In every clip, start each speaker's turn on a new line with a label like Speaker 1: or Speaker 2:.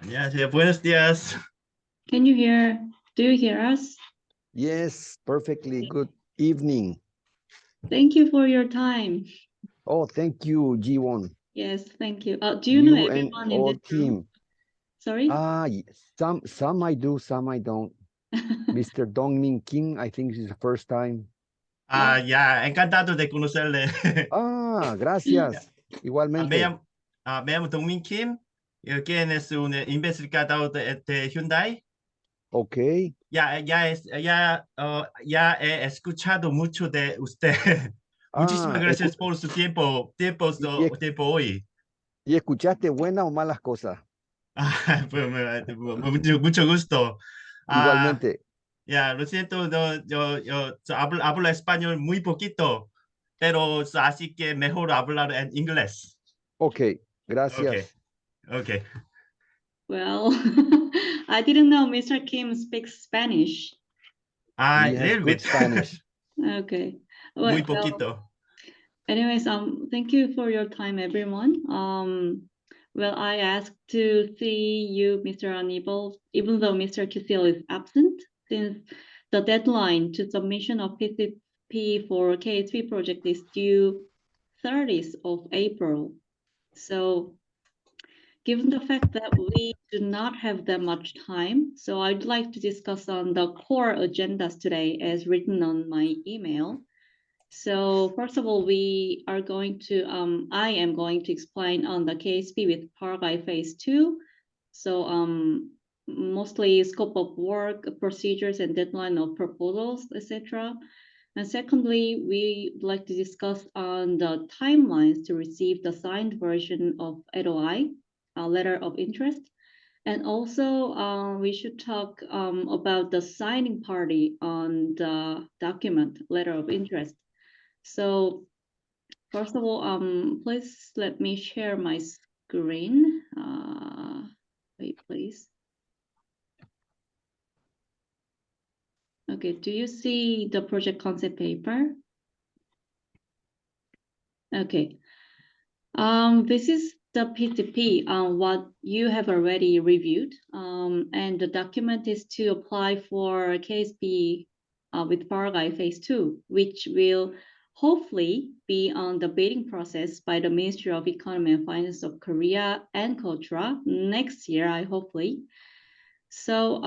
Speaker 1: Yeah, yeah, buenos días.
Speaker 2: Do you hear us?
Speaker 3: Yes, perfectly. Good evening.
Speaker 2: Thank you for your time.
Speaker 3: Oh, thank you, Jiwon.
Speaker 2: Yes, thank you. Do you know
Speaker 3: You and
Speaker 2: everyone in
Speaker 3: all
Speaker 2: this room?
Speaker 3: team.
Speaker 2: Sorry?
Speaker 3: Some I do, some I don't. Mr. Dongmin Kim, I think this is the first time.
Speaker 1: Ya, encantado de conocerle.
Speaker 3: Gracias.
Speaker 1: Me
Speaker 3: Igualmente.
Speaker 1: llamo, me llamo Dongmin Kim. ¿Quién es un investigador de Hyundai?
Speaker 3: Ok.
Speaker 1: Ya he escuchado mucho de usted. Muchísimas gracias por su tiempo hoy.
Speaker 3: ¿Y escuchaste buenas o malas cosas?
Speaker 1: Pues, mucho gusto.
Speaker 3: Igualmente.
Speaker 1: Ya, lo siento, yo hablo español muy poquito, pero así que mejor hablar en inglés.
Speaker 3: Ok, gracias.
Speaker 1: Okay.
Speaker 2: Well, I didn't know Mr. Kim speaks Spanish.
Speaker 3: He has
Speaker 1: Little
Speaker 3: good
Speaker 1: bit.
Speaker 3: Spanish.
Speaker 2: Okay.
Speaker 1: Muy poquito.
Speaker 2: Anyways, thank you for your time, everyone. Well, I asked to see you, Mr. Anibal, even though Mr. Kisil is absent, since the deadline to submission of PCP for KSP project is due 30th of April. So given the fact that we do not have that much time, so I'd like to discuss on the core agendas today as written on my email. So first of all, I am going to explain on the KSP with Paraguay phase 2. So mostly scope of work, procedures, and deadline of proposals, etc. And secondly, we would like to discuss on the timelines to receive the signed version of LOI, letter of interest. And also, we should talk about the signing party on the document, letter of interest. So first of all, please let me share my screen. Wait, please. Okay, do you see the project concept paper? Okay. This is the PCP what you have already reviewed. And the document is to apply for KSP with Paraguay phase 2, which will hopefully be on the bidding process by the Ministry of Economy and Finance of Korea and KOTRA next year, hopefully. So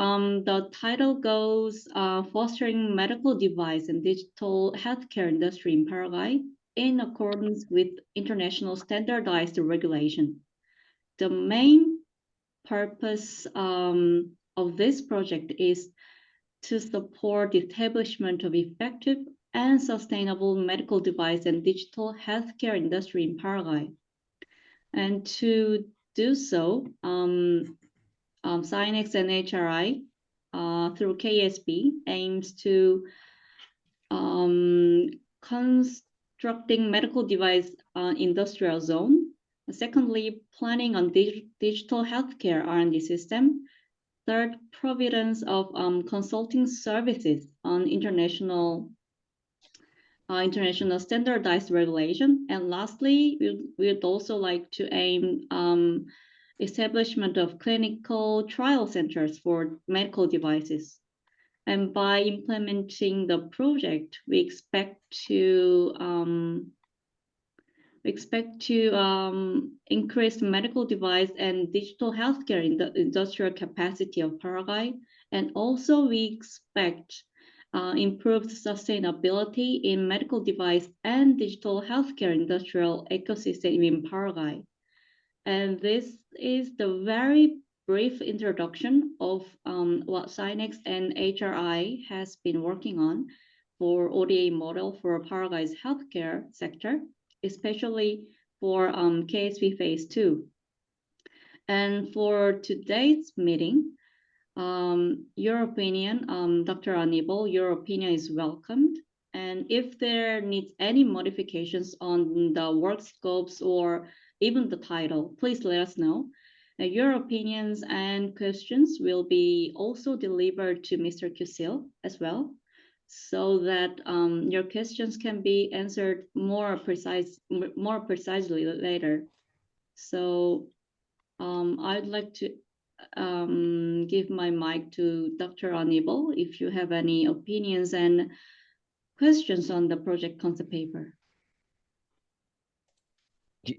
Speaker 2: the title goes Fostering Medical Device and Digital Healthcare Industry in Paraguay in accordance with international standardized regulation. The main purpose of this project is to support the establishment of effective and sustainable medical device and digital healthcare industry in Paraguay. And to do so, Synex and HRI through KSP aims to constructing medical device industrial zone. Secondly, planning on digital healthcare R&D system. Third, providence of consulting services on international standardized regulation. And lastly, we'd also like to aim establishment of clinical trial centers for medical devices. And by implementing the project, we expect to increase medical device and digital healthcare in the industrial capacity of Paraguay. And also we expect improved sustainability in medical device and digital healthcare industrial ecosystem in Paraguay. And this is the very brief introduction of what Synex and HRI has been working on for ODA model for Paraguay's healthcare sector, especially for KSP phase 2. And for today's meeting, your opinion, Dr. Anibal, your opinion is welcomed. And if there needs any modifications on the work scopes or even the title, please let us know. Your opinions and questions will be also delivered to Mr. Kusil as well, so that your questions can be answered more precisely later. So I'd like to give my mic to Dr. Anibal if you have any opinions and questions on the project concept paper.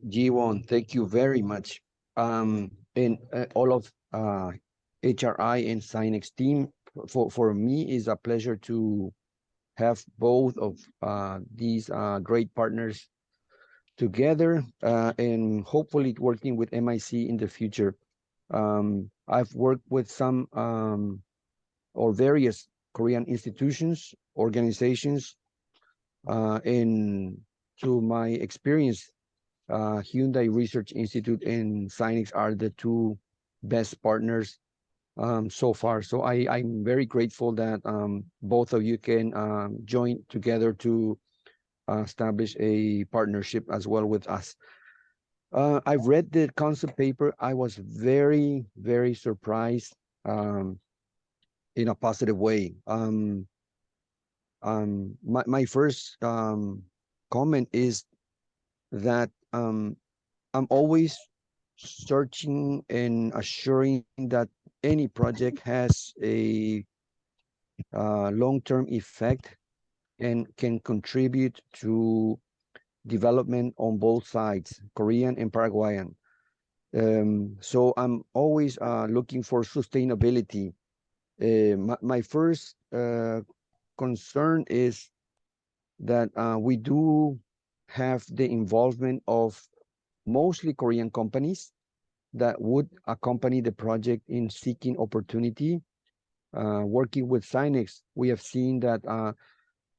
Speaker 3: Jiwon, thank you very much. And all of HRI and Synex team, for me is a pleasure to have both of these great partners together and hopefully working with MIC in the future. I've worked with some or various Korean institutions, organizations, and to my experience, Hyundai Research Institute and Synex are the two best partners so far. So I'm very grateful that both of you can join together to establish a partnership as well with us. I've read the concept paper. I was very, very surprised in a positive way. My first comment is that I'm always searching and assuring that any project has a long-term effect and can contribute to development on both sides, Korean and Paraguayan. So I'm always looking for sustainability. My first concern is that we do have the involvement of mostly Korean companies that would accompany the project in seeking opportunity. Working with Synex, we have seen that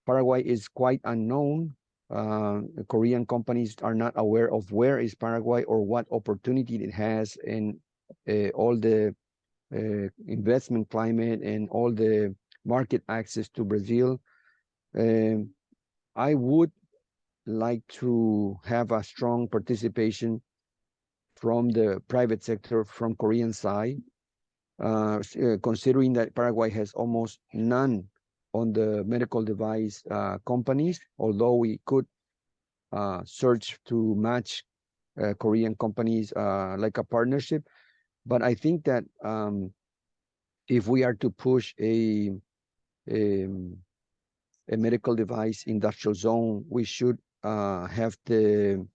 Speaker 3: Paraguay is quite unknown. The Korean companies are not aware of where is Paraguay or what opportunity it has, and all the investment climate and all the market access to Brazil. I would like to have a strong participation from the private sector from Korean side, considering that Paraguay has almost none on the medical device companies, although we could search to match Korean companies like a partnership. But I think that if we are to push a medical device industrial zone, we should have the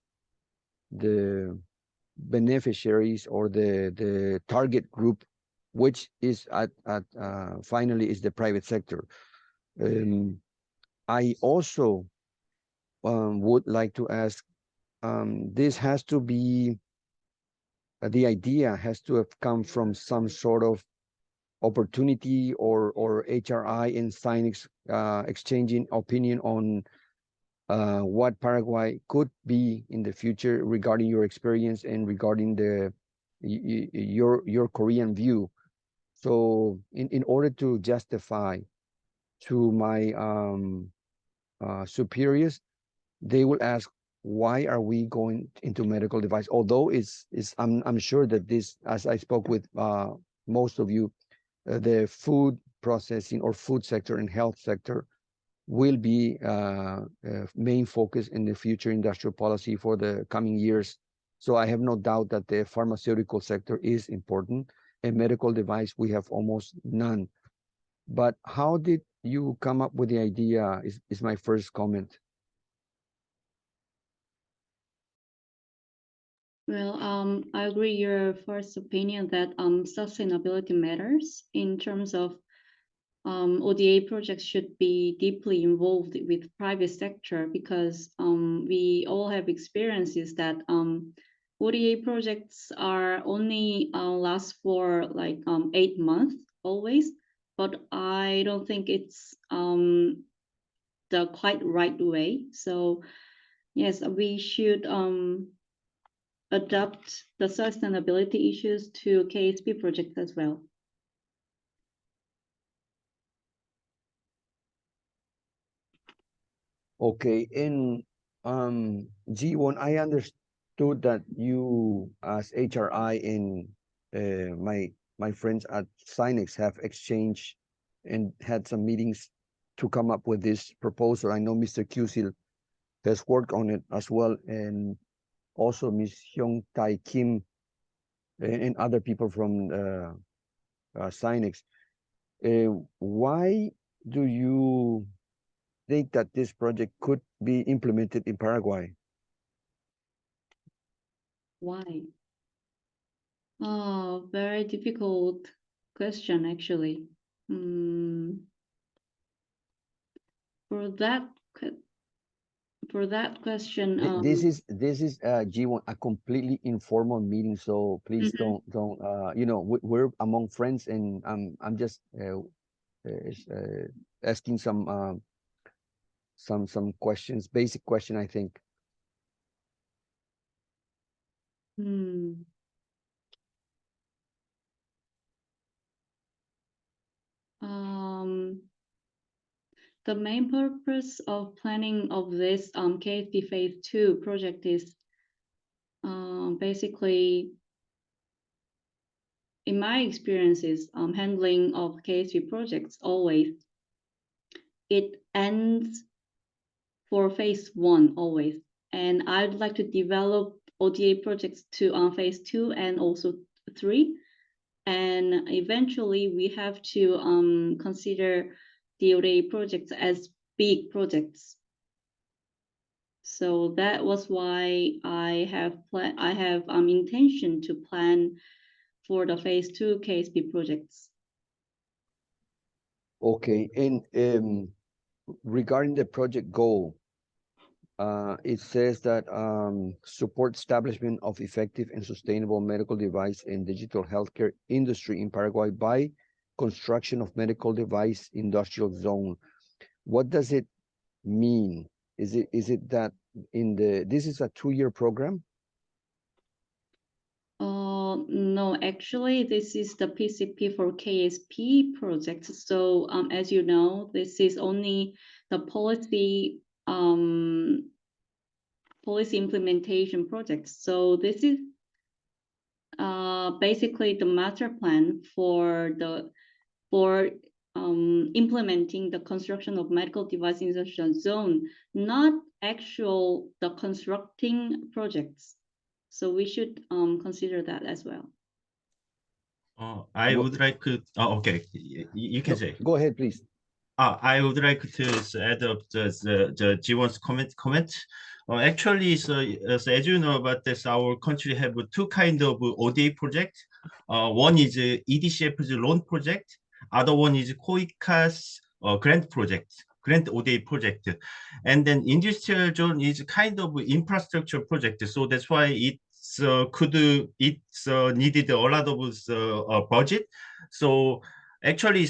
Speaker 3: beneficiaries or the target group, which is at finally is the private sector. I also would like to ask, this has to be, the idea has to have come from some sort of opportunity or HRI and Synex exchanging opinion on what Paraguay could be in the future regarding your experience and regarding the your Korean view. So in order to justify to my superiors, they will ask, why are we going into medical device? Although I'm sure that this, as I spoke with most of you, the food processing or food sector and health sector will be main focus in the future industrial policy for the coming years. So I have no doubt that the pharmaceutical sector is important, and medical device we have almost none. But how did you come up with the idea is my first comment.
Speaker 2: Well, I agree your first opinion that sustainability matters in terms of ODA projects should be deeply involved with private sector, because we all have experiences that ODA projects are only last for like 8 months always, but I don't think it's the quite right way. So yes, we should adopt the sustainability issues to KSP projects as well.
Speaker 3: Okay, and G1, I understood that you as HRI and my friends at Synex have exchanged and had some meetings to come up with this proposal. I know Mr. Kusil has worked on it as well, and also Ms. Hyung Tai Kim and other people from Synex. Why do you think that this project could be implemented in Paraguay?
Speaker 2: Why? Oh, very difficult question, actually. For that question,
Speaker 3: This is G1, a completely informal meeting, so please don't you know, we're among friends, and I'm just asking some questions, basic question, I think.
Speaker 2: The main purpose of planning of this KSP Phase 2 project is basically, in my experiences, handling of KSP projects, always it ends for Phase 1 always, and I'd like to develop ODA projects to Phase 2 and also 3, and eventually we have to consider the ODA projects as big projects. So that was why I have intention to plan for the Phase 2 KSP projects.
Speaker 3: Okay, and regarding the project goal, it says that support establishment of effective and sustainable medical device and digital healthcare industry in Paraguay by construction of medical device industrial zone. What does it mean? Is it that this is a 2-year program?
Speaker 2: No, actually, this is the PCP for KSP project. So as you know, this is only the policy implementation project. So this is basically the master plan for implementing the construction of medical device industrial zone, not actual the constructing projects. So we should consider that as well.
Speaker 1: I would like to. Okay, you can say.
Speaker 3: Go ahead, please.
Speaker 1: I would like to add up the Jiwon's comment. Actually, so as you know, but this our country have two kind of ODA project. One is EDCF's loan project. Other one is COICA's grant project, grant ODA project. And then industrial zone is kind of infrastructure project. So that's why it's needed a lot of budget. So actually,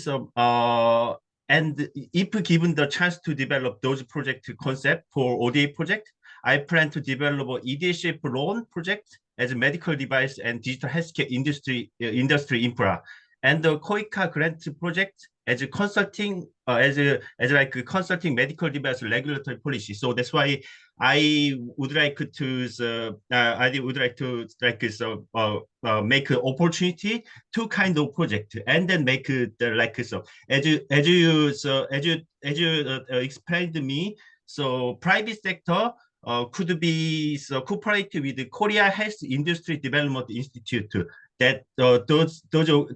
Speaker 1: and if given the chance to develop those project concept for ODA project, I plan to develop a EDCF loan project as a medical device and digital healthcare industry infra, and the COICA grant project as a consulting like a consulting medical device regulatory policy. So that's why I would like to make an opportunity to kind of project and then make the like so as you explained to me. So private sector could be cooperative with the Korea Health Industry Development Institute. That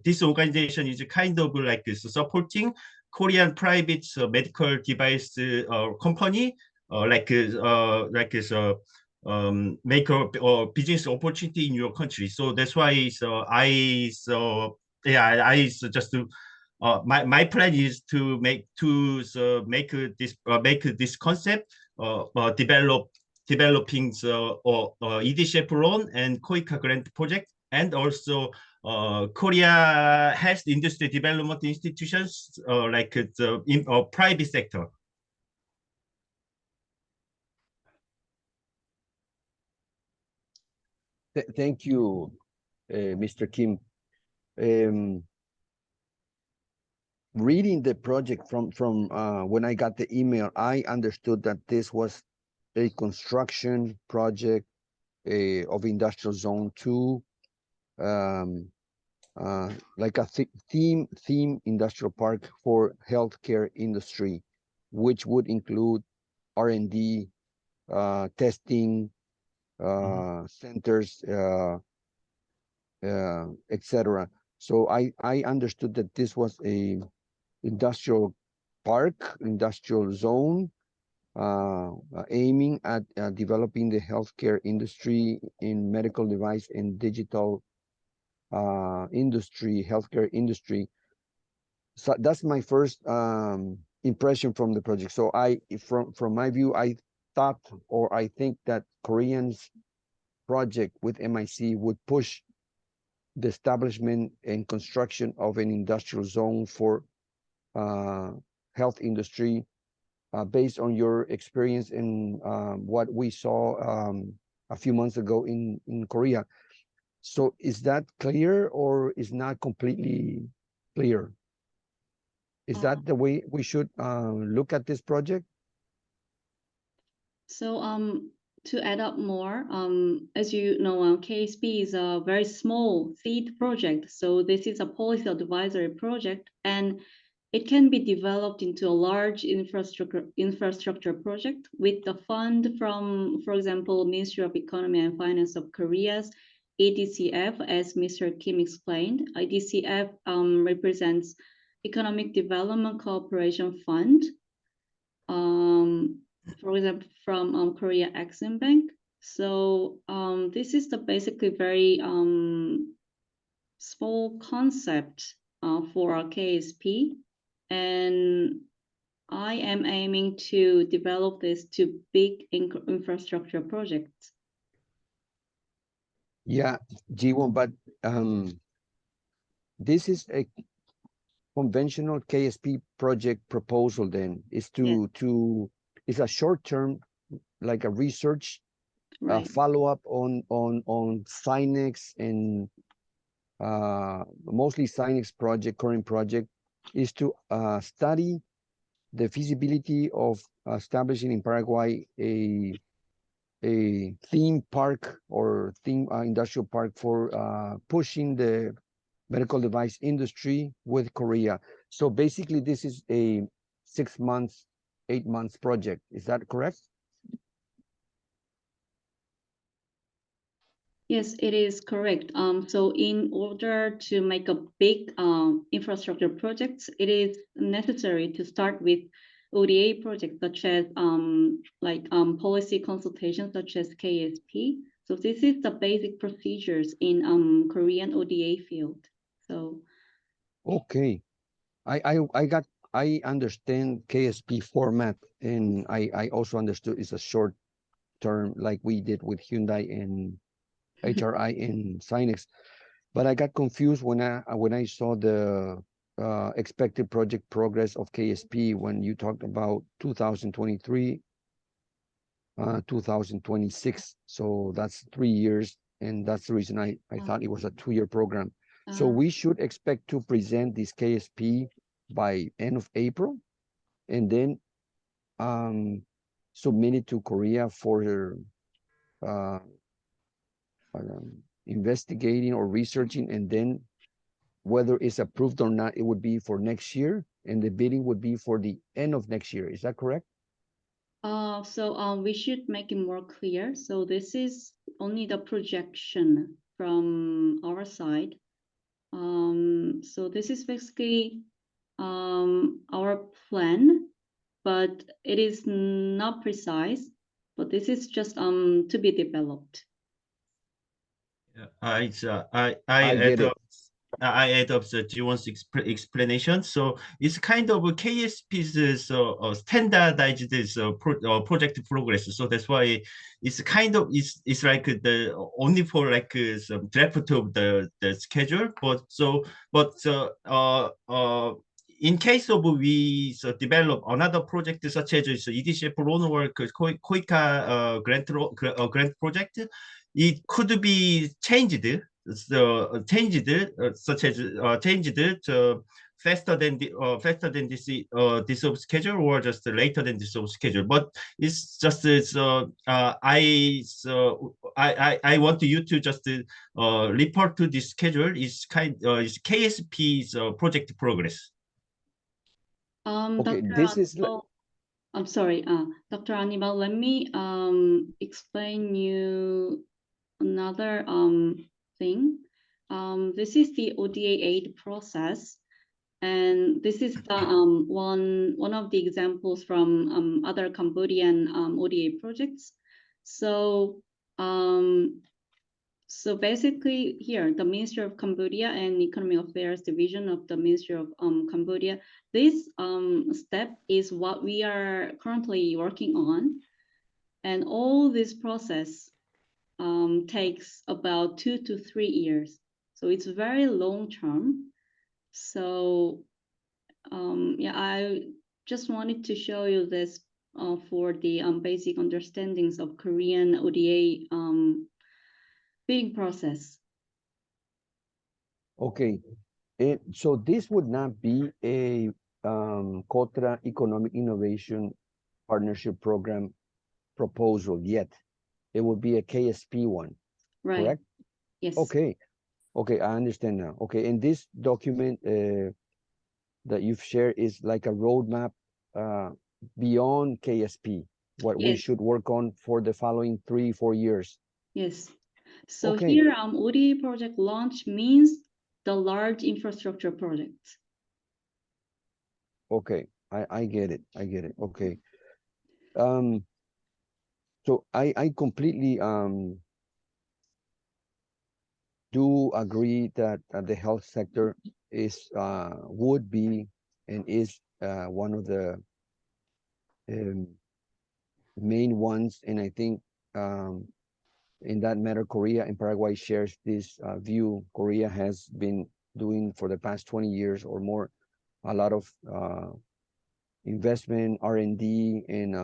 Speaker 1: this organization is kind of like supporting Korean private medical device company make a business opportunity in your country. So that's why I just my plan is to make this concept developing the EDCF loan and COICA grant project, and also Korea Health Industry Development Institutions like the private sector.
Speaker 3: Thank you, Mr. Kim. Reading the project from when I got the email, I understood that this was a construction project of Industrial Zone 2, like a theme industrial park for healthcare industry, which would include R&D, testing, centers, etc. So I understood that this was a industrial park, industrial zone, aiming at developing the healthcare industry in medical device and digital industry, healthcare industry. So that's my first impression from the project. So from my view, I thought, or I think that Korean's project with MIC would push the establishment and construction of an industrial zone for health industry, based on your experience in what we saw a few months ago in Korea. So is that clear or is not completely clear? Is that the way we should look at this project?
Speaker 2: So to add up more, as you know, KSP is a very small seed project. So this is a policy advisory project, and it can be developed into a large infrastructure project with the fund from, for example, Ministry of Economy and Finance of Korea's EDCF, as Mr. Kim explained. EDCF represents Economic Development Cooperation Fund. For example, from Korea Exim Bank. So this is the basically very small concept for our KSP, and I am aiming to develop this to big infrastructure projects.
Speaker 3: Yeah, Jiwon, but this is a conventional KSP project proposal. Then is to it's a short term, like a research follow up on Synex and mostly Synex project, current project, is to study the feasibility of establishing in Paraguay a theme park or theme industrial park for pushing the medical device industry with Korea. So basically, this is a 6 months, 8 months project. Is that correct?
Speaker 2: Yes, it is correct. So in order to make a big infrastructure projects, it is necessary to start with ODA projects such as policy consultations such as KSP. So this is the basic procedures in Korean ODA field. So
Speaker 3: okay, I understand KSP format, and I also understood it's a short term, like we did with Hyundai and HRI and Synex. But I got confused when I saw the expected project progress of KSP when you talked about 2023, 2026. So that's 3 years, and that's the reason I thought it was a 2-year program. So we should expect to present this KSP by end of April, and then submit it to Korea for investigating or researching, and then whether it's approved or not, it would be for next year, and the bidding would be for the end of next year. Is that correct?
Speaker 2: So we should make it more clear. So this is only the projection from our side. So this is basically our plan, but it is not precise. But this is just to be developed.
Speaker 1: I
Speaker 3: get it.
Speaker 1: I add up the Jiwon's explanation. So it's kind of KSP's standardized project progress. So that's why it's kind of it's like the only for like some draft of the schedule. In case of we develop another project such as EDCF loan work, KOICA grant project, it could be changed, such as changed faster than this of schedule, or just later than this of schedule. But it's just I want you to just report to this schedule is is KSP's project progress.
Speaker 3: Okay,
Speaker 2: Dr.
Speaker 3: this is
Speaker 2: I'm sorry, Dr. Anibal, let me explain you another thing. this is the ODA aid process. And this is the one of the examples from other Cambodian ODA projects. So so basically here, the Ministry of Cambodia and Economic Affairs Division of the Ministry of Cambodia, this step is what we are currently working on. And all this process takes about 2 to 3 years. So it's very long term. So yeah, I just wanted to show you this for the basic understandings of Korean ODA bidding process.
Speaker 3: Okay, so this would not be a Kotra Economic Innovation Partnership Program proposal yet. It would be a KSP one,
Speaker 2: Right.
Speaker 3: correct?
Speaker 2: Yes.
Speaker 3: Okay, okay, I understand now. Okay, and this document that you've shared is like a roadmap beyond KSP, what we
Speaker 2: Yes.
Speaker 3: should work on for the following 3-4 years.
Speaker 2: Yes. So
Speaker 3: Okay.
Speaker 2: here, ODA project launch means the large infrastructure project.
Speaker 3: Okay, I get it. I get it. Okay. So I completely do agree that the health sector is would be and is one of the main ones, and I think in that matter, Korea and Paraguay shares this view. Korea has been doing for the past 20 years or more a lot of investment, R&D, and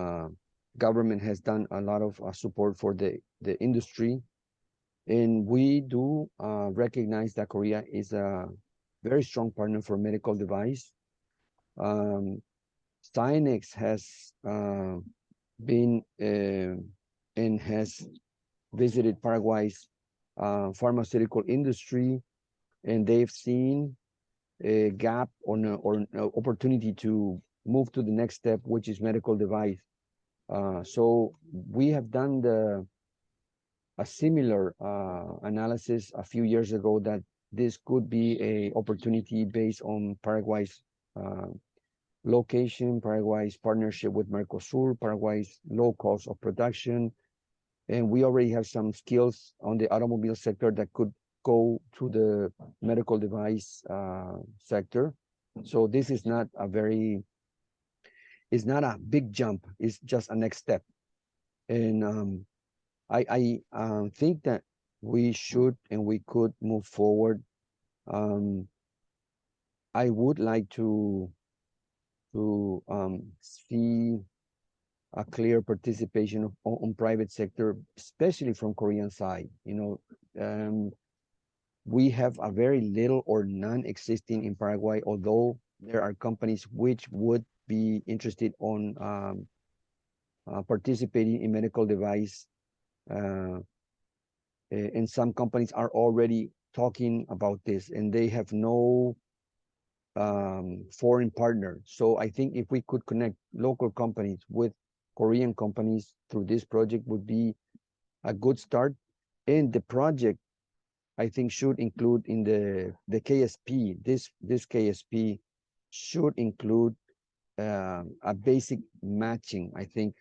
Speaker 3: government has done a lot of support for the industry. And we do recognize that Korea is a very strong partner for medical device. Synex has been and has visited Paraguay's pharmaceutical industry, and they've seen a gap or an opportunity to move to the next step, which is medical device. So we have done a similar analysis a few years ago that this could be a opportunity based on Paraguay's location, Paraguay's partnership with Mercosur, Paraguay's low cost of production, and we already have some skills on the automobile sector that could go to the medical device sector. So this is not a big jump. It's just a next step. And I think that we should and we could move forward. I would like to see a clear participation on private sector, especially from Korean side. You know, we have a very little or non-existing in Paraguay, although there are companies which would be interested on participating in medical device. And some companies are already talking about this, and they have no foreign partner. So I think if we could connect local companies with Korean companies through this project would be a good start. And the project, I think, should include in the KSP, this KSP should include a basic matching, I think,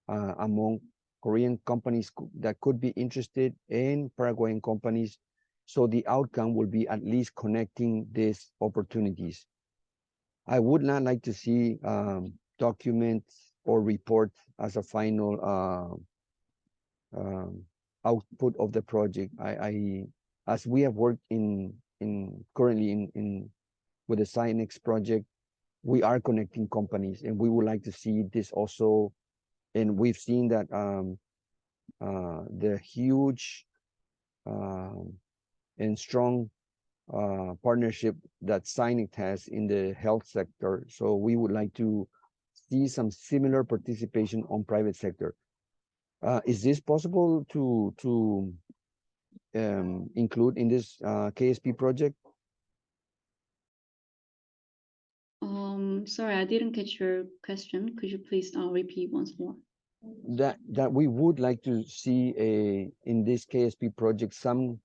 Speaker 3: among Korean companies that could be interested in Paraguayan companies. So the outcome will be at least connecting these opportunities. I would not like to see documents or reports as a final output of the project. As we have worked currently in with the Synex project, we are connecting companies, and we would like to see this also. And we've seen that the huge and strong partnership that Synex has in the health sector. So we would like to see some similar participation on private sector. Is this possible to include in this KSP project?
Speaker 2: Sorry, I didn't catch your question. Could you please repeat once more?
Speaker 3: That we would like to see in this KSP project some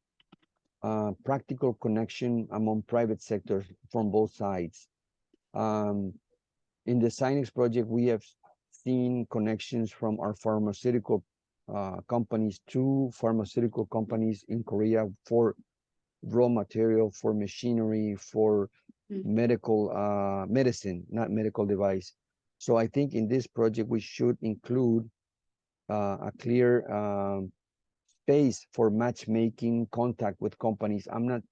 Speaker 3: practical connection among private sectors from both sides. In the SINEX project, we have seen connections from our pharmaceutical companies to pharmaceutical companies in Korea for raw material, for machinery, for medical medicine, not medical device. So I think in this project we should include a clear space for matchmaking contact with companies. I'm not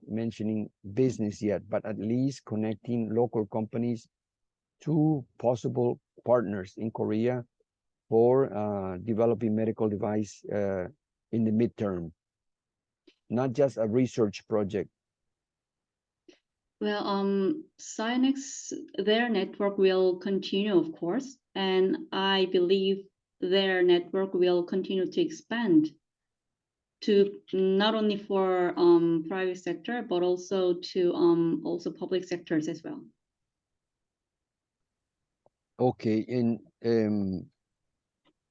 Speaker 3: mentioning business yet, but at least connecting local companies to possible partners in Korea for developing medical device in the midterm, not just a research project.
Speaker 2: Well, Synex, their network will continue, of course, and I believe their network will continue to expand to not only for private sector, but also to also public sectors as well.
Speaker 3: Okay, and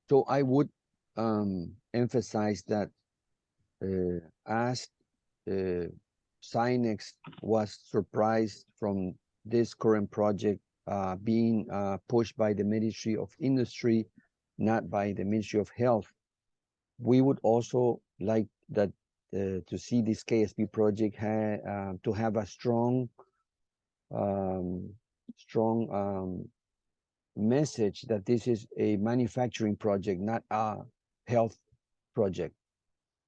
Speaker 3: so I would emphasize that as SINEX was surprised from this current project being pushed by the Ministry of Industry, not by the Ministry of Health, we would also like that to see this KSP project to have a strong message that this is a manufacturing project, not a health project.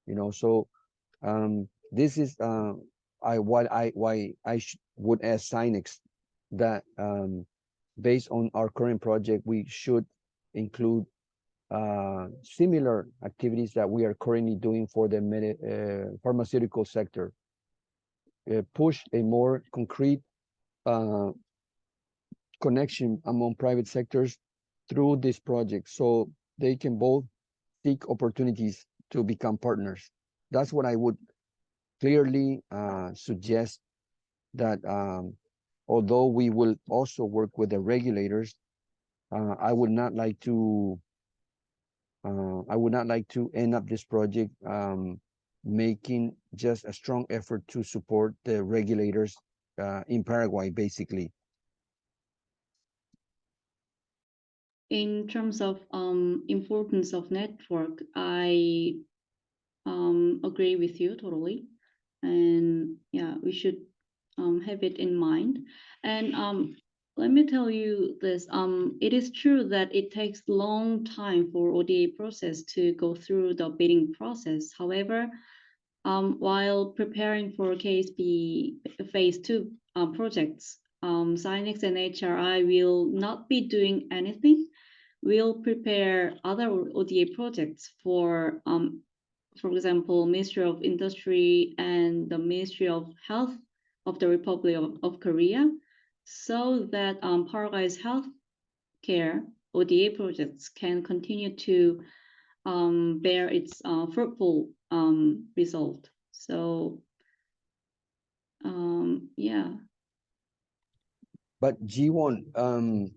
Speaker 3: You know, so this is why I would ask SINEX that based on our current project, we should include similar activities that we are currently doing for the pharmaceutical sector. Push a more concrete connection among private sectors through this project so they can both seek opportunities to become partners. That's what I would clearly suggest, that although we will also work with the regulators, I would not like to end up this project making just a strong effort to support the regulators in Paraguay, basically.
Speaker 2: In terms of importance of network, I agree with you totally, and yeah, we should have it in mind. And let me tell you this: it is true that it takes long time for ODA process to go through the bidding process. However, while preparing for KSP phase 2 projects, SINEX and HRI will not be doing anything. We'll prepare other ODA projects for example, Ministry of Industry and the Ministry of Health of the Republic of Korea, so that Paraguay's healthcare ODA projects can continue to bear its fruitful result. So, yeah.
Speaker 3: But Jiwon,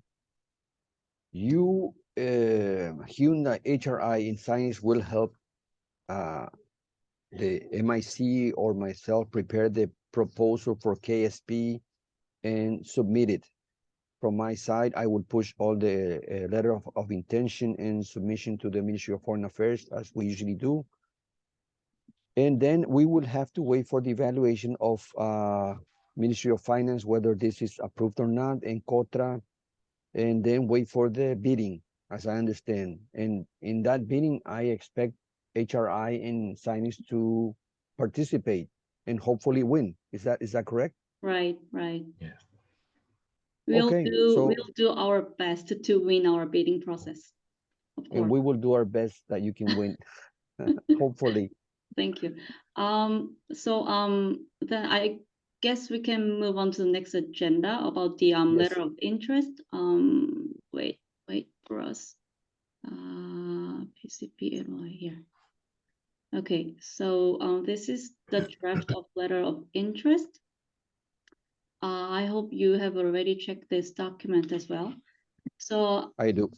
Speaker 3: you, Hyundai, HRI, and SINEX will help the MIC or myself prepare the proposal for KSP and submit it. From my side, I would push all the letter of intention and submission to the Ministry of Foreign Affairs, as we usually do. And then we will have to wait for the evaluation of Ministry of Finance, whether this is approved or not, and COTRA, and then wait for the bidding, as I understand. And in that bidding, I expect HRI and SINEX to participate and hopefully win. Is that correct?
Speaker 2: Right, right.
Speaker 1: Yeah.
Speaker 2: We'll
Speaker 3: Okay, so
Speaker 2: do our best to win our bidding process, of course.
Speaker 3: and we will do our best that you can win, hopefully.
Speaker 2: Thank you. So then I guess we can move on to the next agenda about the letter of interest. Wait for us. PCP here. Okay, so this is the draft of letter of interest. I hope you have already checked this document as well. So
Speaker 3: I do.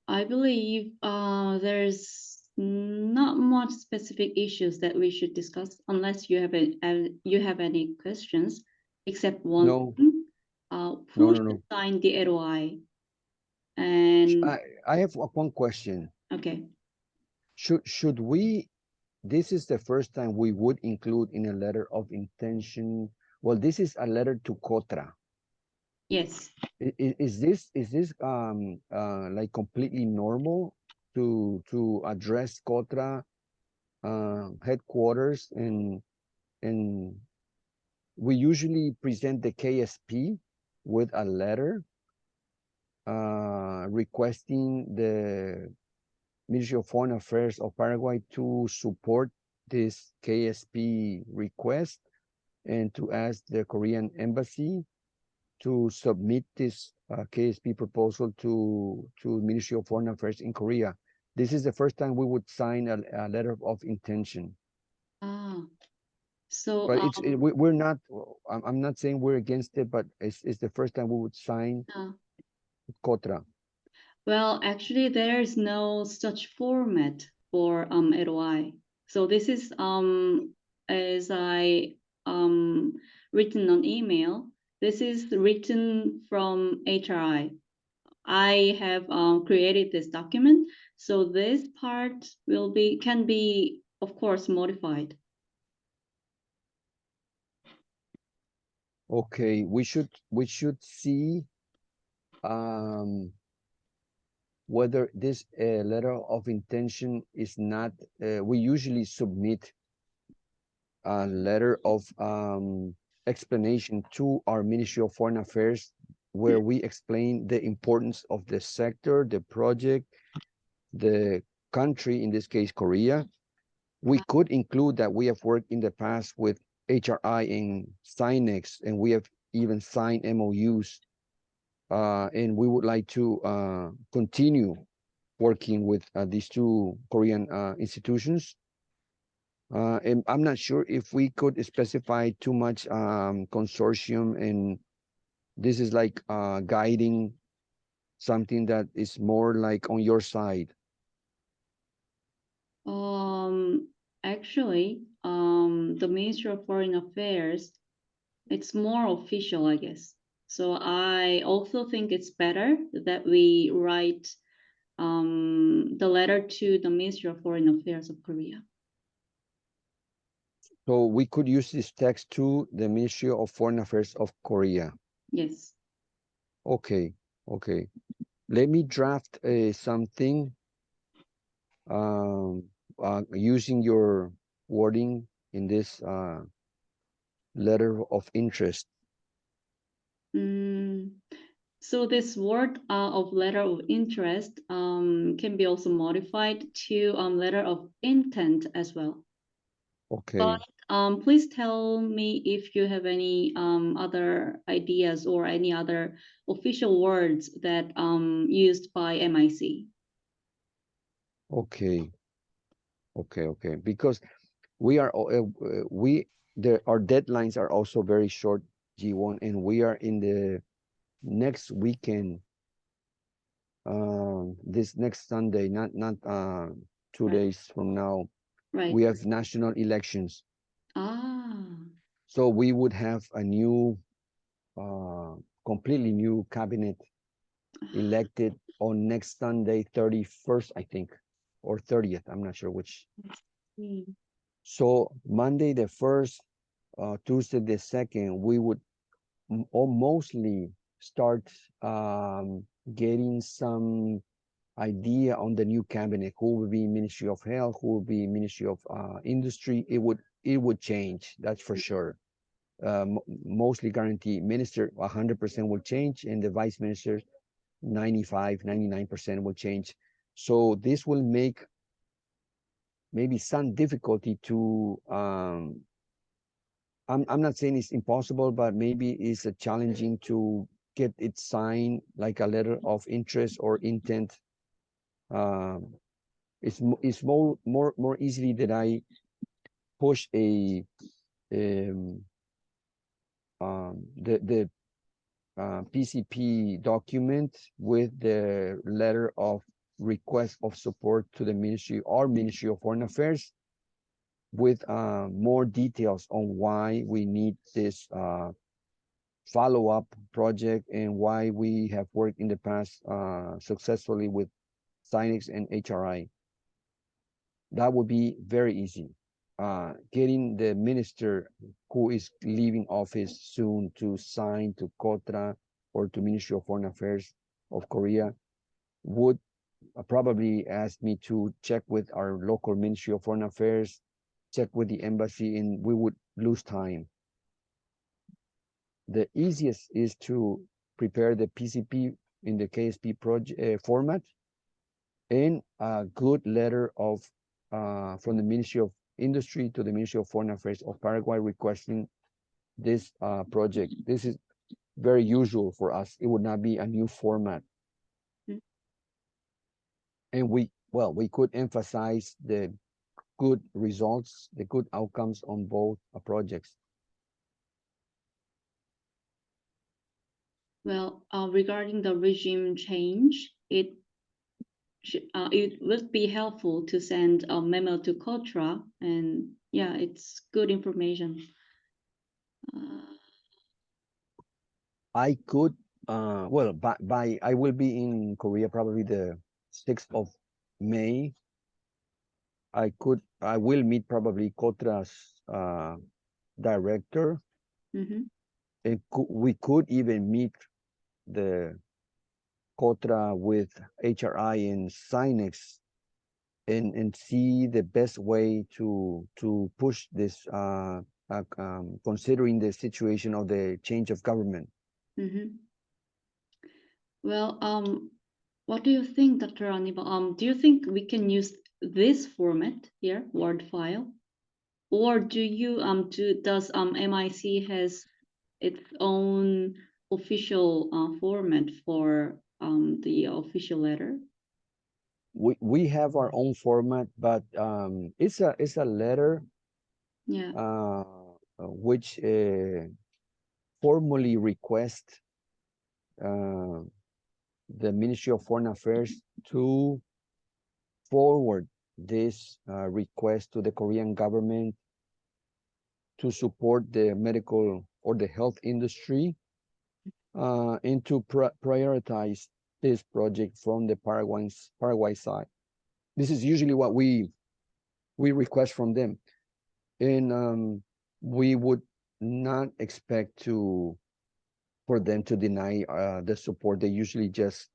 Speaker 2: I believe there's not much specific issues that we should discuss unless you have any questions, except one.
Speaker 3: No.
Speaker 2: Who
Speaker 3: No.
Speaker 2: should sign the LOI? And
Speaker 3: I have one question.
Speaker 2: okay.
Speaker 3: Should we, this is the first time we would include in a letter of intention. Well, this is a letter to Cotra.
Speaker 2: Yes.
Speaker 3: Is this like completely normal to address Cotra headquarters, and we usually present the KSP with a letter requesting the Ministry of Foreign Affairs of Paraguay to support this KSP request and to ask the Korean embassy to submit this KSP proposal to Ministry of Foreign Affairs in Korea. This is the first time we would sign a letter of intention.
Speaker 2: So
Speaker 3: but we're not, I'm not saying we're against it, but it's the first time we would sign Cotra.
Speaker 2: Well, actually, there is no such format for LOI. So this is as I written on email. This is written from HRI. I have created this document, so this part can be, of course, modified.
Speaker 3: Okay, we should see whether this letter of intention is not, we usually submit a letter of explanation to our Ministry of Foreign Affairs, where we explain the importance of the sector, the project, the country, in this case, Korea. We could include that we have worked in the past with HRI and Synex, and we have even signed MOUs, and we would like to continue working with these two Korean institutions. And I'm not sure if we could specify too much consortium, and this is like guiding something that is more like on your side.
Speaker 2: Actually, the Ministry of Foreign Affairs, it's more official, I guess. So I also think it's better that we write the letter to the Ministry of Foreign Affairs of Korea.
Speaker 3: So we could use this text to the Ministry of Foreign Affairs of Korea.
Speaker 2: Yes.
Speaker 3: Okay. Let me draft something using your wording in this letter of interest.
Speaker 2: So this word of letter of interest can be also modified to letter of intent as well.
Speaker 3: Okay.
Speaker 2: But please tell me if you have any other ideas or any other official words that used by MIC.
Speaker 3: Okay. Because we are our deadlines are also very short, G1, and we are in the next weekend, this next Sunday, not 2 days from now.
Speaker 2: Right.
Speaker 3: We have national elections. So we would have a new completely new cabinet elected on next Sunday, 31st, I think, or 30th. I'm not sure which. So Monday the 1st, Tuesday the 2nd, we would mostly start getting some idea on the new cabinet, who will be Ministry of Health, who will be Ministry of Industry. It would change, that's for sure. Mostly guarantee minister 100% will change, and the vice minister 99% will change. So this will make maybe some difficulty to I'm not saying it's impossible, but maybe it's challenging to get it signed like a letter of interest or intent. It's more easily that I push the PCP document with the letter of request of support to the our Ministry of Foreign Affairs with more details on why we need this follow-up project and why we have worked in the past successfully with Synex and HRI. That would be very easy. Getting the minister who is leaving office soon to sign to KOTRA or to Ministry of Foreign Affairs of Korea would probably ask me to check with our local Ministry of Foreign Affairs, check with the embassy, and we would lose time. The easiest is to prepare the PCP in the KSP project format and a good letter of from the Ministry of Industry to the Ministry of Foreign Affairs of Paraguay requesting this project. This is very usual for us. It would not be a new format. And we could emphasize the good results, the good outcomes on both projects.
Speaker 2: Well, regarding the regime change, it would be helpful to send a memo to KOTRA, and yeah, it's good information.
Speaker 3: I could, well, by I will be in Korea probably the 6th of May. I will meet probably KOTRA's director.
Speaker 2: Mm-hmm.
Speaker 3: And we could even meet the KOTRA with HRI and Synex and see the best way to push this considering the situation of the change of government.
Speaker 2: Mm-hmm. Well, what do you think, Dr. Anibal? Do you think we can use this format here, Word file, or does MIC has its own official format for the official letter?
Speaker 3: We have our own format, but it's a letter,
Speaker 2: yeah,
Speaker 3: which formally request the Ministry of Foreign Affairs to forward this request to the Korean government to support the medical or the health industry and to prioritize this project from the Paraguay side. This is usually what we request from them, and we would not expect for them to deny the support. They usually just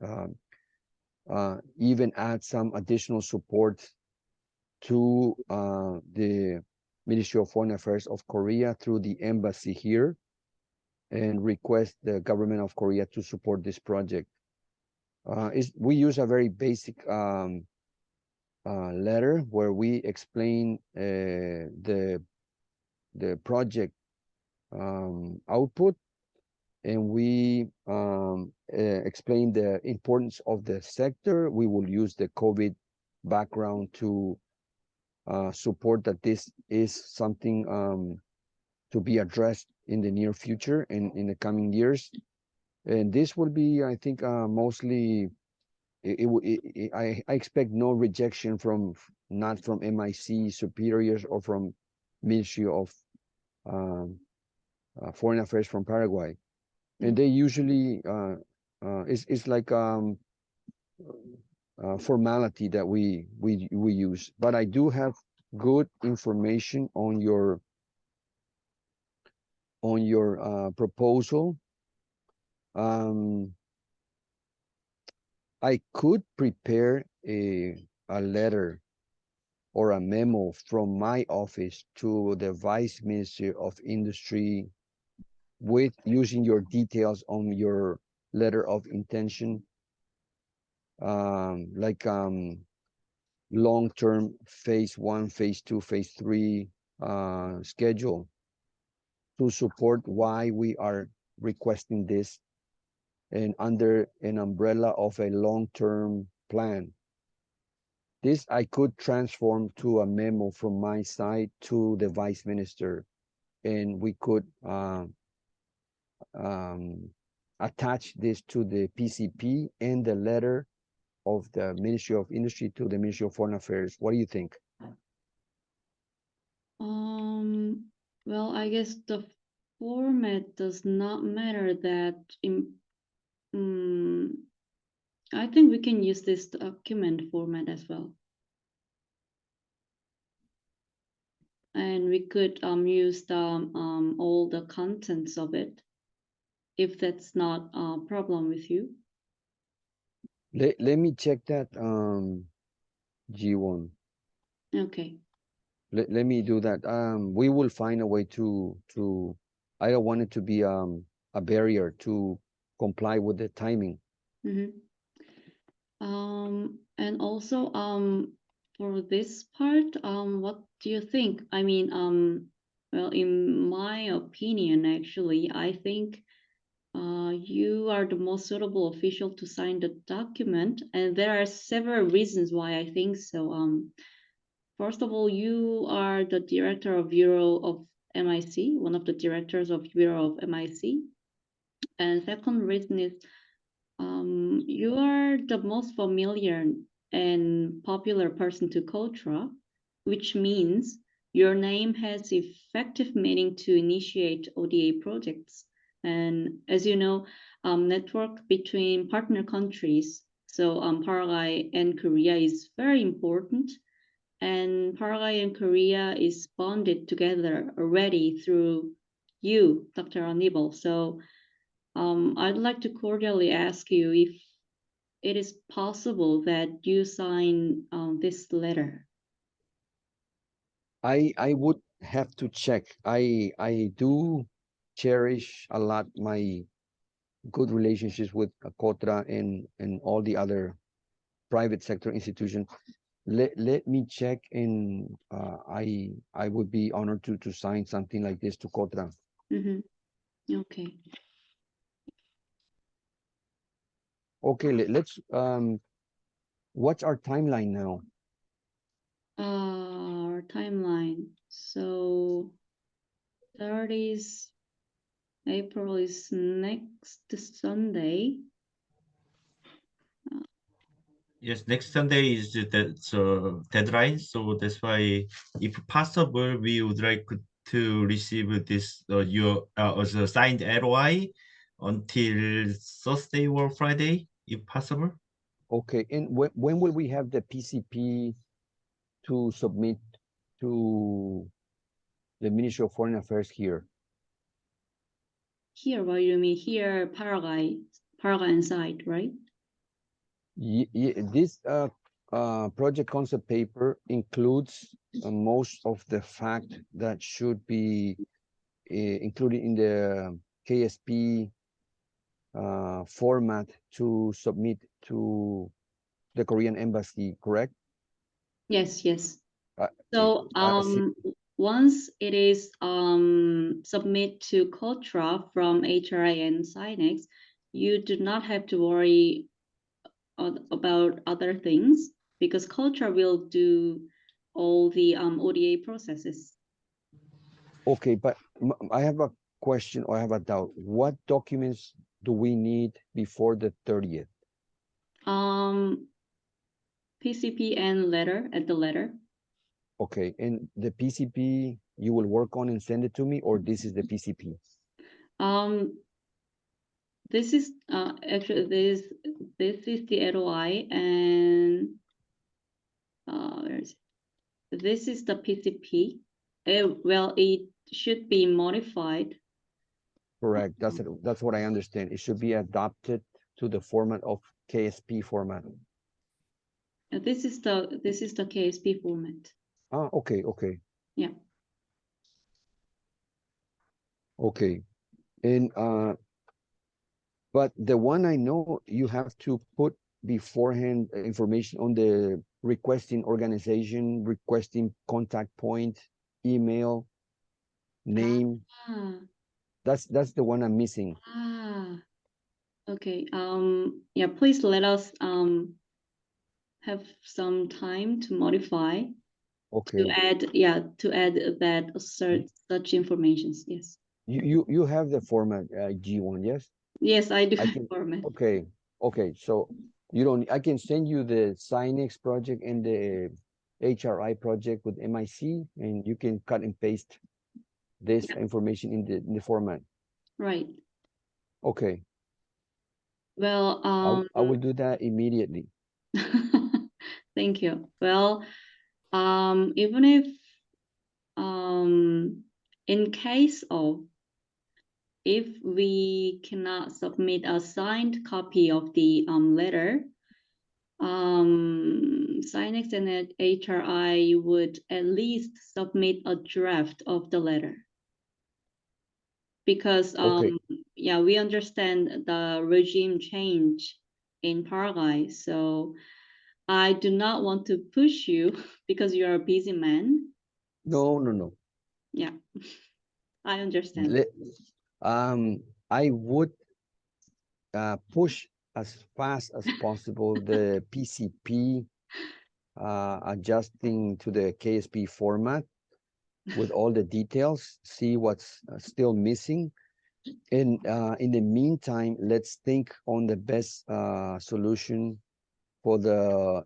Speaker 3: even add some additional support to the Ministry of Foreign Affairs of Korea through the embassy here and request the government of Korea to support this project. We use a very basic letter where we explain the project output, and we explain the importance of the sector. We will use the COVID background to support that this is something to be addressed in the near future and in the coming years. And this will be, I think, mostly, I expect no rejection not from MIC superiors or from Ministry of Foreign Affairs from Paraguay. And they usually, it's like formality that we use. But I do have good information on your proposal. I could prepare a letter or a memo from my office to the Vice Minister of Industry with using your details on your letter of intention, like long-term phase 1, phase 2, phase 3 schedule to support why we are requesting this and under an umbrella of a long-term plan. This I could transform to a memo from my side to the Vice Minister, and we could attach this to the PCP and the letter of the Ministry of Industry to the Ministry of Foreign Affairs. What do you think?
Speaker 2: Well, I guess the format does not matter that I think we can use this document format as well. And we could use the all the contents of it, if that's not a problem with you.
Speaker 3: Let me check that, G1.
Speaker 2: Okay.
Speaker 3: Let me do that. We will find a way to I don't want it to be a barrier to comply with the timing.
Speaker 2: And also for this part, what do you think? I mean, well, in my opinion, actually, I think you are the most suitable official to sign the document, and there are several reasons why I think so. First of all, you are the director of Bureau of MIC, one of the directors of Bureau of MIC. And second reason is you are the most familiar and popular person to KOTRA, which means your name has effective meaning to initiate ODA projects. And as you know, network between partner countries, so Paraguay and Korea is very important. And Paraguay and Korea is bonded together already through you, Dr. Anibal. So I'd like to cordially ask you if it is possible that you sign this letter.
Speaker 3: I would have to check. I do cherish a lot my good relationships with KOTRA and all the other private sector institutions. Let me check, and I would be honored to sign something like this to KOTRA.
Speaker 2: Okay.
Speaker 3: Okay, let's what's our timeline now?
Speaker 2: Our timeline. So 30th April is next Sunday.
Speaker 1: Yes, next Sunday is the deadline, so that's why, if possible, we would like to receive this your as a signed LOI until Thursday or Friday, if possible.
Speaker 3: Okay, and when will we have the PCP to submit to the Ministry of Foreign Affairs here?
Speaker 2: Here, what do you mean? Here, Paraguay inside, right?
Speaker 3: This project concept paper includes most of the fact that should be included in the KSP format to submit to the Korean embassy, correct?
Speaker 2: Yes.
Speaker 3: Uh,
Speaker 2: So once it is submit to KOTRA from MIC-HRI-Synex, you do not have to worry about other things because KOTRA will do all the ODA processes.
Speaker 3: Okay, but I have a question, or I have a doubt. What documents do we need before the 30th?
Speaker 2: PCP and the letter.
Speaker 3: Okay, and the PCP you will work on and send it to me, or this is the PCP?
Speaker 2: This is actually this is the LOI, and where is it? This is the PCP. Well, it should be modified.
Speaker 3: Correct. That's what I understand. It should be adopted to the format of KSP format.
Speaker 2: This is the KSP format.
Speaker 3: Ah, okay.
Speaker 2: Yeah.
Speaker 3: Okay. And but the one I know, you have to put beforehand information on the requesting organization, requesting contact point, email, name. That's the one I'm missing.
Speaker 2: Okay. Yeah, please let us have some time to modify.
Speaker 3: Okay.
Speaker 2: To add that such informations. Yes.
Speaker 3: You have the format G1, yes?
Speaker 2: Yes, I do have format.
Speaker 3: Okay. So You don't, I can send you the Synex project and the HRI project with MIC, and you can cut and paste this information in the format.
Speaker 2: Right.
Speaker 3: Okay,
Speaker 2: Well,
Speaker 3: I will do that immediately.
Speaker 2: thank you. Well, even if in case of if we cannot submit a signed copy of the letter, Synex and HRI would at least submit a draft of the letter. Because
Speaker 3: Okay.
Speaker 2: yeah, we understand the regime change in Paraguay, so I do not want to push you because you are a busy man.
Speaker 3: No.
Speaker 2: Yeah, I understand.
Speaker 3: I would push as fast as possible the PCP adjusting to the KSP format with all the details, see what's still missing. And in the meantime, let's think on the best solution for the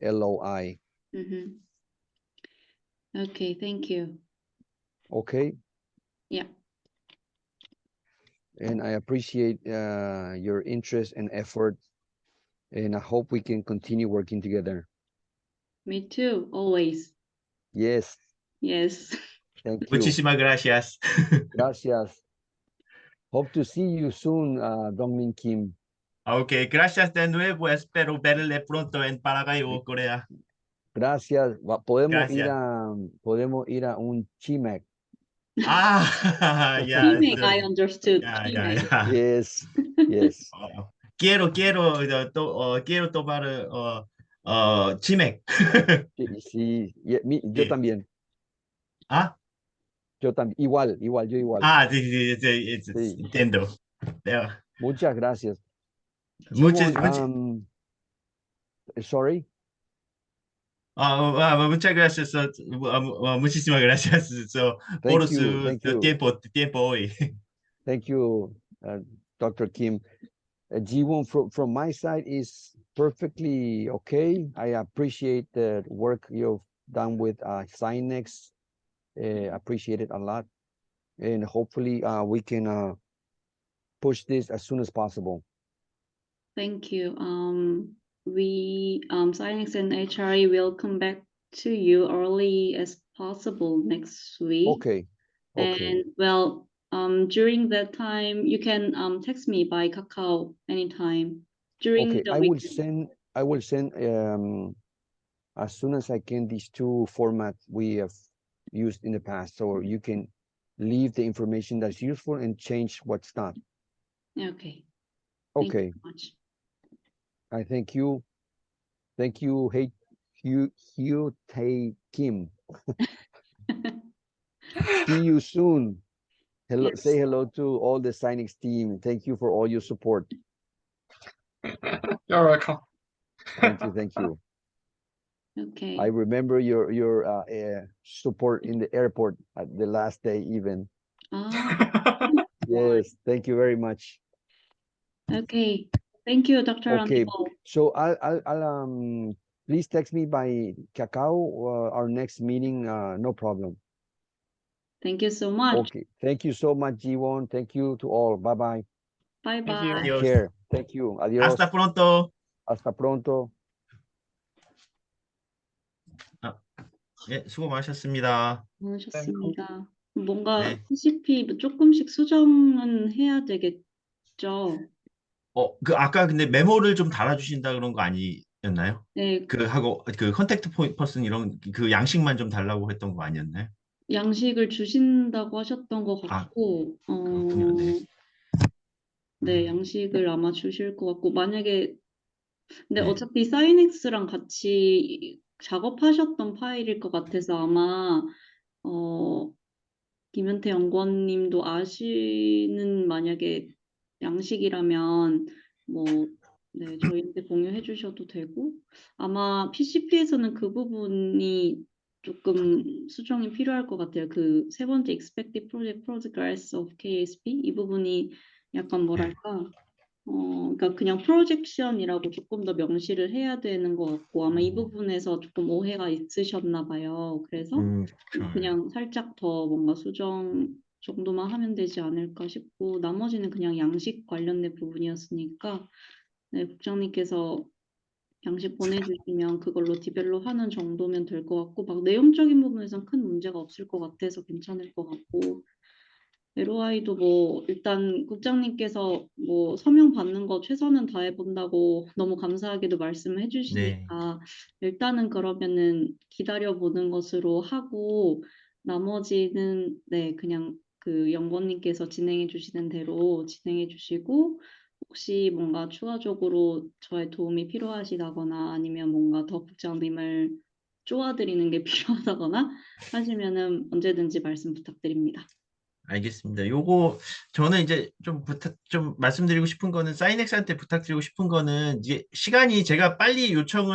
Speaker 3: LOI.
Speaker 2: Mm-hmm. Okay, thank you.
Speaker 3: Okay.
Speaker 2: Yeah.
Speaker 3: And I appreciate your interest and effort, and I hope we can continue working together.
Speaker 2: Me too, always.
Speaker 3: Yes,
Speaker 2: Yes.
Speaker 3: thank you.
Speaker 1: Muchísimas gracias.
Speaker 3: Gracias. Hope to see you soon, Dongmin Kim.
Speaker 1: Ok, gracias de nuevo. Espero verle pronto en Paraguay o Corea.
Speaker 3: Gracias. Podemos
Speaker 1: Gracias.
Speaker 3: podemos ir a un chimek.
Speaker 1: Ah, ya.
Speaker 2: Chimek, I understood.
Speaker 1: Ya,
Speaker 2: Chimek.
Speaker 1: ya.
Speaker 3: Yes, yes.
Speaker 1: Quiero tomar chimek.
Speaker 3: Sí, yo
Speaker 1: Sí.
Speaker 3: también.
Speaker 1: Ah,
Speaker 3: Yo también. Igual, yo igual.
Speaker 1: sí,
Speaker 3: Sí.
Speaker 1: entiendo. Ya.
Speaker 3: Muchas gracias.
Speaker 1: Muchas,
Speaker 3: Jiwon, sorry.
Speaker 1: muchas gracias. Muchísimas gracias por
Speaker 3: Thank you.
Speaker 1: su
Speaker 3: Thank you.
Speaker 1: tiempo hoy.
Speaker 3: Thank you, Dr. Kim. Jiwon, from my side is perfectly okay. I appreciate the work you've done with Synex. Appreciate it a lot. And hopefully we can push this as soon as possible.
Speaker 2: Thank you. We Synex and HRE will come back to you early as possible next week.
Speaker 3: Okay. Okay.
Speaker 2: And well, during that time, you can text me by Kakao anytime during
Speaker 3: Okay.
Speaker 2: the
Speaker 3: I
Speaker 2: weekend.
Speaker 3: will send as soon as I can these two formats we have used in the past, so you can leave the information that's useful and change what's not.
Speaker 2: Okay.
Speaker 3: Okay.
Speaker 2: Thank you so much.
Speaker 3: I thank you. Thank you, hey, Hugh Tae Kim. See you soon. Hello,
Speaker 2: Yes.
Speaker 3: say hello to all the Synex team. Thank you for all your support.
Speaker 4: You're welcome.
Speaker 3: Thank you.
Speaker 2: Okay.
Speaker 3: I remember your support in the airport at the last day even. Yes, thank you very much.
Speaker 2: Okay. Thank you, Dr.
Speaker 3: Okay,
Speaker 2: Anibal.
Speaker 3: so I'll please text me by Kakao our next meeting. No problem.
Speaker 2: Thank you so much.
Speaker 3: Okay, thank you so much, Jiwon. Thank you to all. Bye bye.
Speaker 2: Bye
Speaker 4: Thank you.
Speaker 2: bye.
Speaker 3: Take
Speaker 1: Adiós.
Speaker 3: care. Thank you. Adios.
Speaker 1: Hasta pronto.
Speaker 3: Hasta pronto.
Speaker 1: 예, 수고 많으셨습니다.
Speaker 2: 고생하셨습니다. 뭔가
Speaker 1: 네.
Speaker 2: PCP 조금씩 수정은 해야 되겠죠?
Speaker 1: 아까 근데 메모를 좀 달아주신다 그런 거 아니었나요?
Speaker 2: 네,
Speaker 1: 그 컨택트 퍼슨 이런 그 양식만 좀 달라고 했던 거 아니었나요?
Speaker 2: 양식을 주신다고 하셨던 것 같고,
Speaker 1: 그렇군요. 네.
Speaker 2: 네, 양식을 아마 주실 것 같고, 만약에, 근데
Speaker 1: 네.
Speaker 2: 어차피 사이닉스랑 같이 작업하셨던 파일일 것 같아서 아마, 김현태 연구원님도 아시는 만약에 양식이라면 뭐, 네, 저희한테 공유해 주셔도 되고, 아마 PCP에서는 그 부분이 조금 수정이 필요할 것 같아요. 그 세 번째 expected project progress of KSP 이 부분이 약간 뭐랄까 그러니까 그냥 프로젝션이라고 조금 더 명시를 해야 되는 것 같고 아마 이 부분에서 조금 오해가 있으셨나 봐요. 그래서
Speaker 1: 그렇죠.
Speaker 2: 그냥 살짝 더 뭔가 수정 정도만 하면 되지 않을까 싶고 나머지는 그냥 양식 관련된 부분이었으니까 네, 국장님께서 양식 보내주시면 그걸로 디벨롭하는 정도면 될 것 같고 막 내용적인 부분에선 큰 문제가 없을 것 같아서 괜찮을 것 같고 LOI도 뭐 일단 국장님께서 뭐 서명 받는 거 최선은 다해 본다고 너무 감사하게도 말씀을
Speaker 1: 네.
Speaker 2: 해주시니까 일단은 그러면은 기다려 보는 것으로 하고 나머지는 네 그냥 그 연구원님께서 진행해 주시는 대로 진행해 주시고 혹시 뭔가 추가적으로 저의 도움이 필요하시다거나 아니면 뭔가 더 국장님을 쪼아드리는 게 필요하다거나 하시면은 언제든지 말씀 부탁드립니다.
Speaker 1: 알겠습니다. 요거 저는 이제 좀 말씀드리고 싶은 거는 사이넥스한테 부탁드리고 싶은 거는 이제 시간이 제가 빨리 요청을